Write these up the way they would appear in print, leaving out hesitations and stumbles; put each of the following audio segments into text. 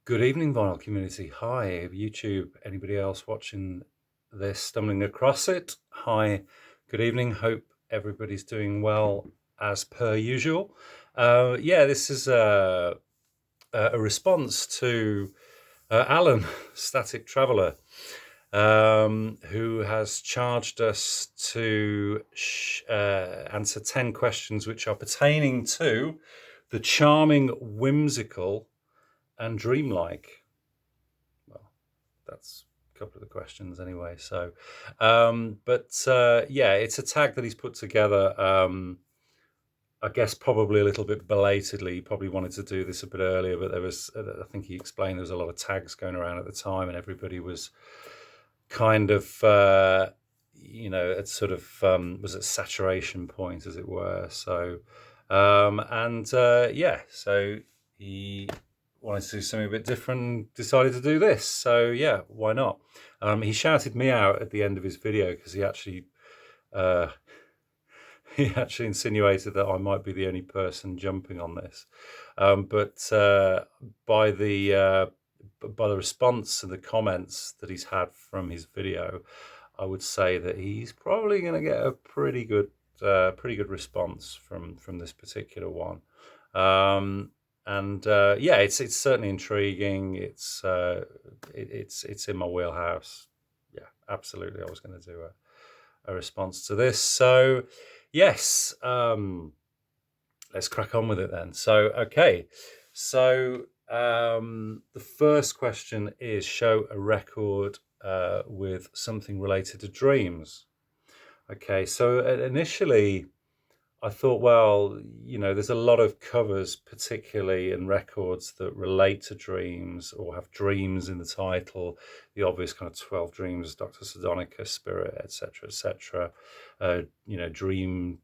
Good evening, vinyl community. Hi, YouTube. Anybody else watching this, stumbling across it? Hi, good evening. Hope everybody's doing well as per usual. This is a response to Alan, Static Traveller, who has charged us to answer 10 questions which are pertaining to the charming, whimsical, and dreamlike. Well, that's a couple of the questions anyway. So, it's a tag that he's put together. I guess probably a little bit belatedly. He probably wanted to do this a bit earlier, but I think he explained there was a lot of tags going around at the time, and everybody was kind of, at sort of was at saturation point, as it were. So, so he wanted to do something a bit different, decided to do this. So yeah, why not? He shouted me out at the end of his video because uh, he actually insinuated that I might be the only person jumping on this. But by the response and the comments that he's had from his video, I would say that he's probably going to get a pretty good response from this particular one. It's certainly intriguing. It's in my wheelhouse. Yeah, absolutely. I was going to do a response to this. So, yes, let's crack on with it then. So, okay. So, the first question is show a record with something related to dreams. Okay, so initially I thought, well, there's a lot of covers, particularly in records that relate to dreams or have dreams in the title. The obvious kind of 12 Dreams, Dr. Sardonica, Spirit, etc., etc. Dream,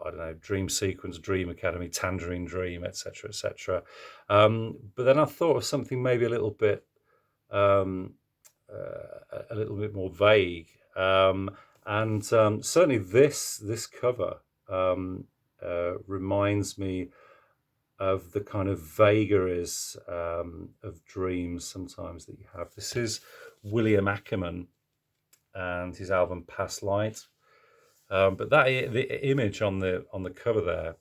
I don't know, Dream Sequence, Dream Academy, Tangerine Dream, etc., etc. But then I thought of something maybe um, a little bit more vague. Certainly this cover reminds me of the kind of vagaries of dreams sometimes that you have. This is William Ackerman and his album Past Light. But the image on the cover there,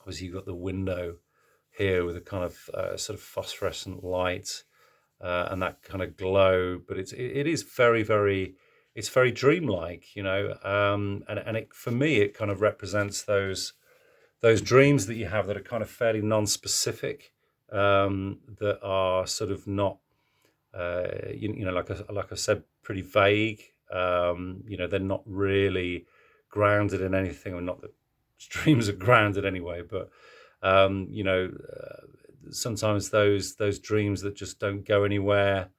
obviously you've got the window here with a kind of sort of phosphorescent light and that kind of glow, but it is it's very dreamlike, and for me it kind of represents those dreams that you have that are kind of fairly non-specific, that are sort of not, like I said, pretty vague. They're not really grounded in anything, or not that dreams are grounded anyway, but um, you know, uh, sometimes those dreams that just don't go anywhere.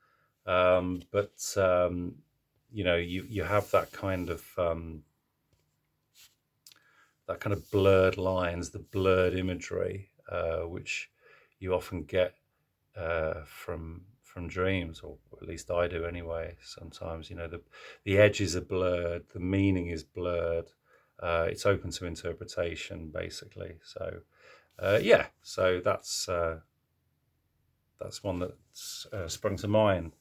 You have that kind of blurred lines, the blurred imagery, which you often get from dreams, or at least I do anyway. Sometimes, the edges are blurred, the meaning is blurred. It's open to interpretation, basically. So, so that's one that's sprung to mind.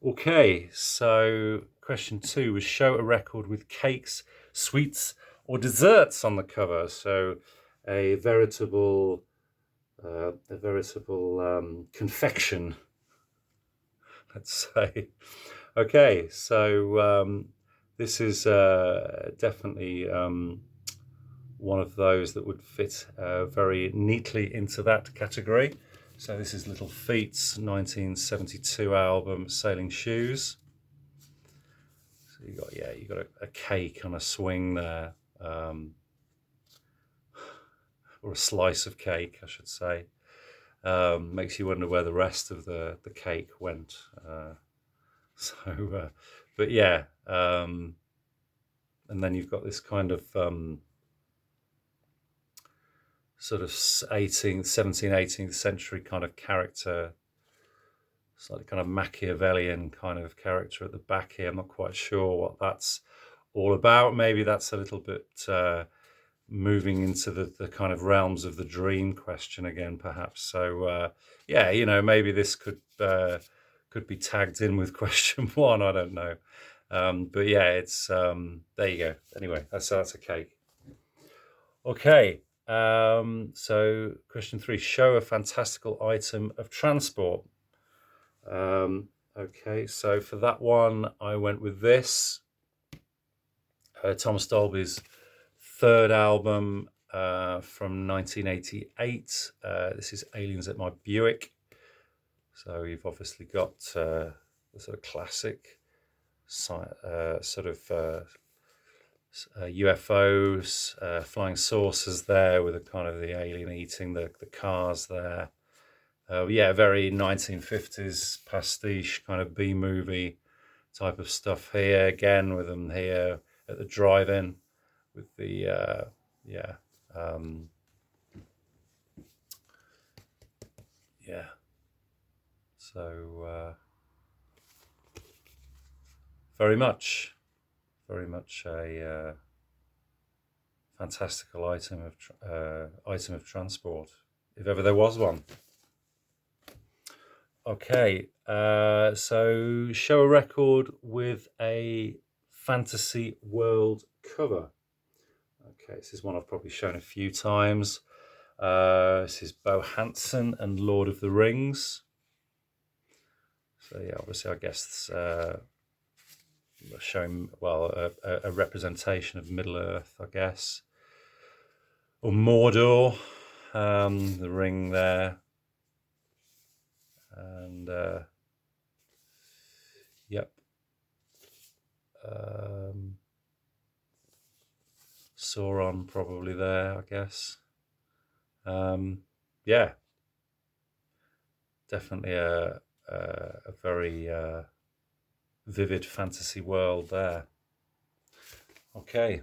Okay, so question 2 was show a record with cakes, sweets, or desserts on the cover. So a veritable confection, let's say. Okay, so this is definitely one of those that would fit very neatly into that category. So this is Little Feat's 1972 album, Sailing Shoes. So you got a cake on a swing there, or a slice of cake, I should say. Makes you wonder where the rest of the cake went. But yeah, and then you've got this kind of sort of 18th, 17th, 18th century kind of character, slightly kind of Machiavellian kind of character at the back here. I'm not quite sure what that's all about. Maybe that's a little bit moving into the kind of realms of the dream question again, perhaps. So yeah, you know, maybe this could be tagged in with question one. I don't know, but yeah, it's there you go. Anyway, that's a cake. Okay, so question three: show a fantastical item of transport. Okay, so for that one, I went with this. Thomas Dolby's third album from 1988. This is Aliens at My Buick. So you've obviously got the sort of classic sort of UFOs, flying saucers there with a kind of the alien eating the cars there. Yeah, very 1950s pastiche kind of B-movie type of stuff here. Again, with them here at the drive-in with the yeah, yeah. So very much a fantastical item of transport, if ever there was one. Okay, so show a record with a fantasy world cover. Okay, this is one I've probably shown a few times. This is Bo Hansen and Lord of the Rings. So yeah, obviously I guess showing, well, a representation of Middle Earth, I guess, or Mordor, the ring there, and yep, Sauron probably there, I guess. Yeah, definitely a very vivid fantasy world there. Okay.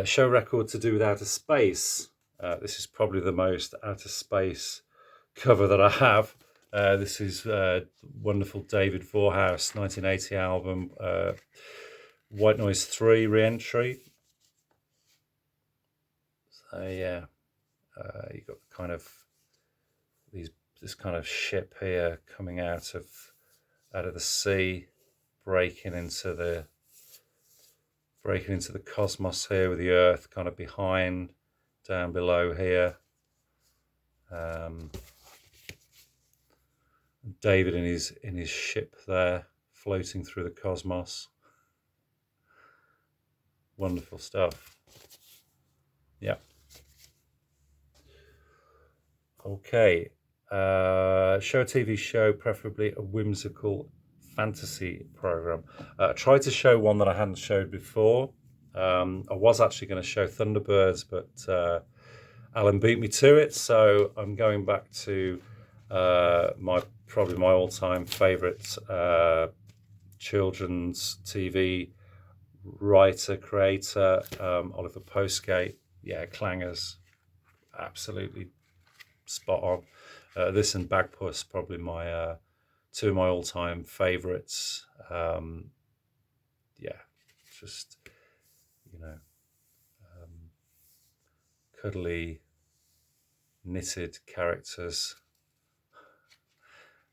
Show record to do with outer space. This is probably the most outer space cover that I have. This is wonderful David Vorhaus 1980 album, White Noise 3 Re-Entry. So yeah, you got kind of this kind of ship here coming out of the sea, breaking into the cosmos here, with the Earth kind of behind, down below here. David in his ship there, floating through the cosmos. Wonderful stuff. Yeah. Okay. Show a TV show, preferably a whimsical fantasy program. I tried to show one that I hadn't showed before. I was actually going to show Thunderbirds, but Alan beat me to it, so I'm going back to probably my all-time favourite children's TV writer, creator, Oliver Postgate. Yeah, Clangers, absolutely spot on. This and Bagpuss, probably my two of my all-time favourites. Yeah, just, you know, cuddly knitted characters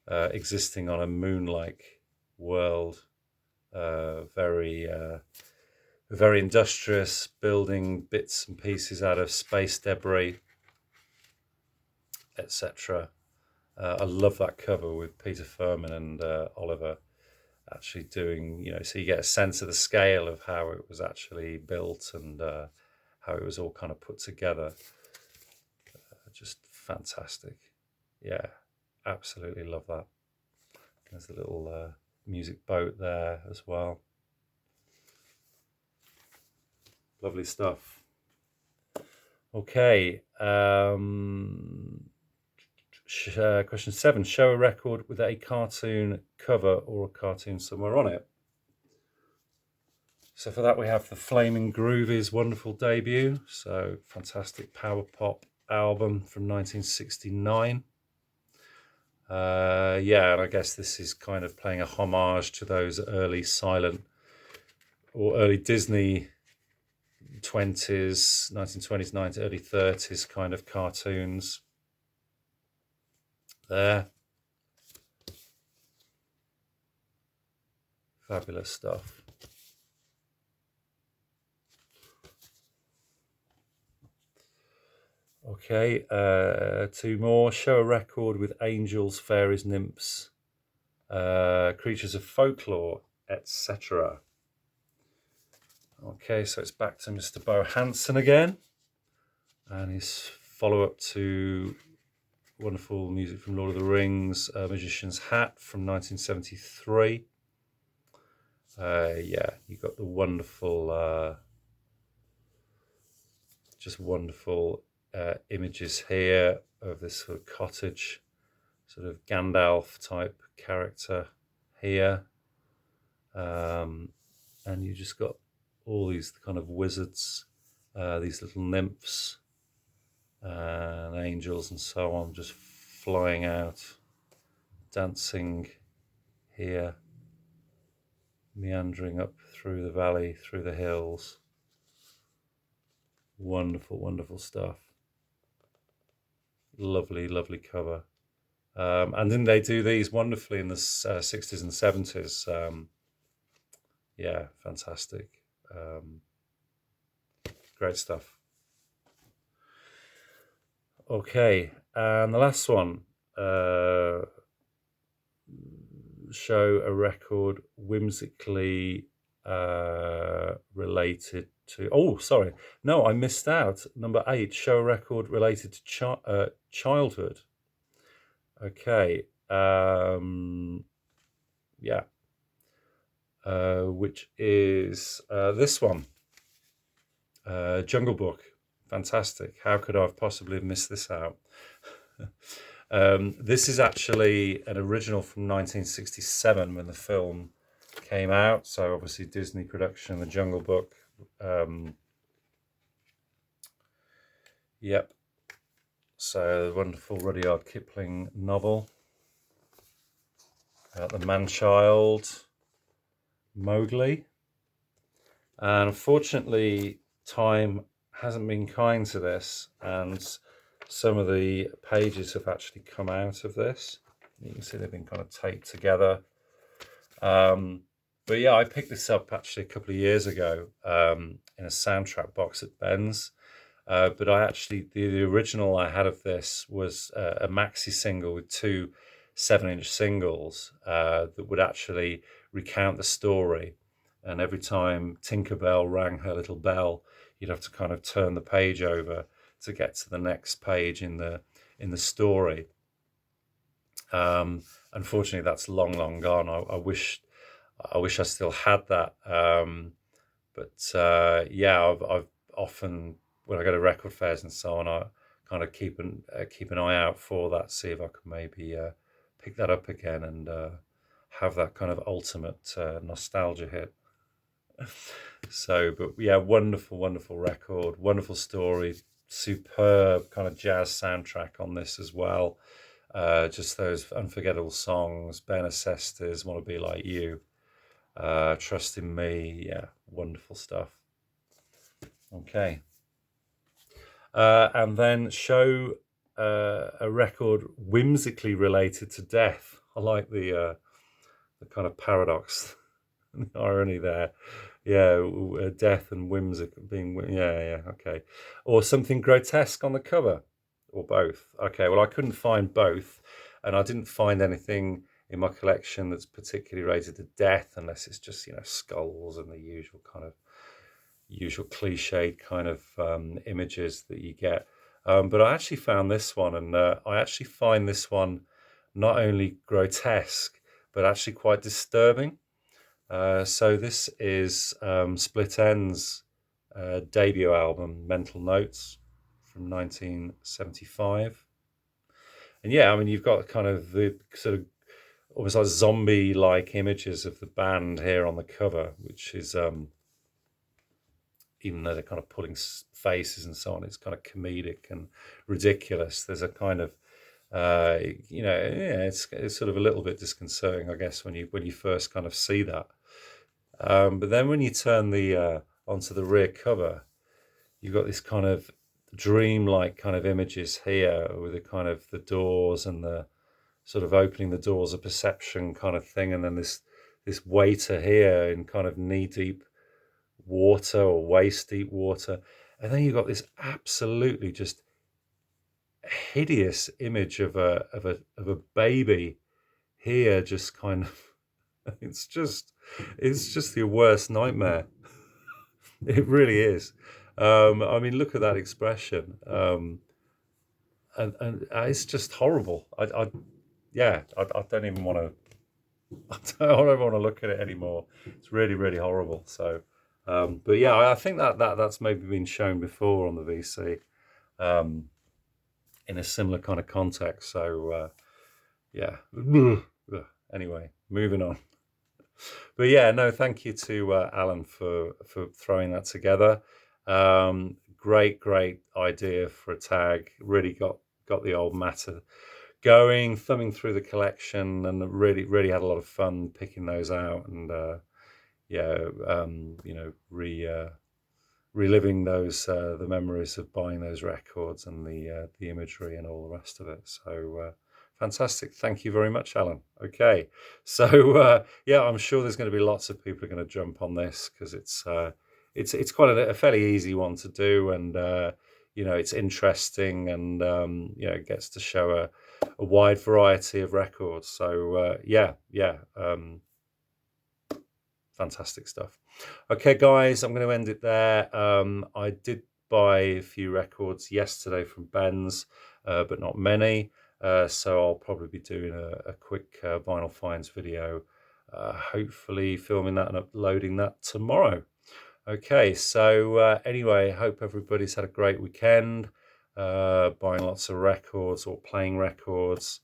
existing on a moon-like world, very industrious, building bits and pieces out of space debris, etc. I love that cover with Peter Furman and Oliver actually doing, you know, so you get a sense of the scale of how it was actually built and how it was all kind of put together. Just fantastic. Yeah, absolutely love that. There's a little music boat there as well. Lovely stuff. Okay. Question 7. Show a record with a cartoon cover or a cartoon somewhere on it. So for that we have the Flaming Groovies' wonderful debut. So fantastic power pop album from 1969. Yeah, and I guess this is kind of playing a homage to those early silent or early Disney 20s, 1920s, early 30s kind of cartoons there. Fabulous stuff. Okay, two more. Show a record with angels, fairies, nymphs, creatures of folklore, etc. Okay, so it's back to Mr. Bo Hansen again, and his follow-up to wonderful music from Lord of the Rings, Magician's Hat from 1973. Yeah, you got the wonderful, just wonderful images here of this sort of cottage, sort of Gandalf type character here. And you just got all these kind of wizards, these little nymphs and angels and so on, just flying out, dancing here, meandering up through the valley, through the hills. Wonderful, wonderful stuff. Lovely, lovely cover. And then they do these wonderfully in the 60s and 70s. Yeah, fantastic. Great stuff. Okay, and the last one, show a record whimsically related to... Oh, sorry. No, I missed out. Number 8, show a record related to childhood. Okay. Yeah. Which is this one. Jungle Book. Fantastic. How could I have possibly missed this out? This is actually an original from 1967 when the film came out. So obviously Disney production, The Jungle Book. Yep. So wonderful Rudyard Kipling novel about the man-child Mowgli. And unfortunately, time hasn't been kind to this, and some of the pages have actually come out of this. You can see they've been kind of taped together. But yeah, I picked this up actually a couple of years ago in a soundtrack box at Ben's. But I actually, the original I had of this was a maxi single with 2 7-inch singles that would actually recount the story. And every time Tinkerbell rang her little bell, you'd have to kind of turn the page over to get to the next page in the story. Unfortunately, that's long gone. I wish I still had that. But yeah, I've often, when I go to record fairs and so on, I kind of keep an eye out for that, see if I can maybe pick that up again and have that kind of ultimate nostalgia hit. So, but yeah, wonderful record, wonderful story, superb kind of jazz soundtrack on this as well. Just those unforgettable songs, Ben Acesta's Want to Be Like You, Trust in Me. Yeah, wonderful stuff. Okay. And then show a record whimsically related to death. I like the kind of paradox, the irony there. Yeah, death and whimsical being, yeah, okay. Or something grotesque on the cover, or both. Okay, well, I couldn't find both, and I didn't find anything in my collection that's particularly related to death, unless it's just, skulls and the usual cliched kind of images that you get. But I actually found this one, and I actually find this one not only grotesque, but actually quite disturbing. So this is Split Enz' debut album, Mental Notes, from 1975. And yeah, I mean, you've got kind of the sort of almost like zombie-like images of the band here on the cover, which is, even though they're kind of pulling faces and so on, it's kind of comedic and ridiculous. There's a kind of, it's sort of a little bit disconcerting, I guess, when you first kind of see that. But then when you turn the onto the rear cover, you've got this kind of dreamlike kind of images here with the kind of the doors and the sort of opening the doors of perception kind of thing, and then this waiter here in kind of knee deep water or waist deep water, and then you've got this absolutely just hideous image of a baby here, just kind of it's just the worst nightmare. It really is. I mean, look at that expression, and it's just horrible. Yeah, I don't even want to. I don't ever want to look at it anymore. It's really, really horrible. So, but yeah, I think that's maybe been shown before on the VC, in a similar kind of context. So, yeah. Anyway, moving on. But yeah, no, thank you to Alan for throwing that together. Great idea for a tag. Really got the old matter going, thumbing through the collection, and really had a lot of fun picking those out, and reliving those the memories of buying those records and the imagery and all the rest of it. So fantastic. Thank you very much, Alan. Okay, so yeah, I'm sure there's going to be lots of people who are going to jump on this, because it's quite a fairly easy one to do, and it's interesting, and it gets to show a wide variety of records. So fantastic stuff. Okay, guys, I'm going to end it there. I did buy a few records yesterday from Ben's, but not many. So I'll probably be doing a quick vinyl finds video, hopefully filming that and uploading that tomorrow. Okay, so anyway, hope everybody's had a great weekend, buying lots of records or playing records,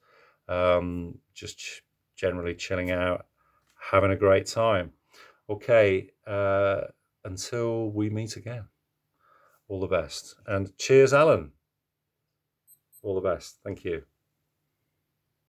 just generally chilling out, having a great time. Okay, until we meet again, all the best. And cheers, Alan. All the best. Thank you.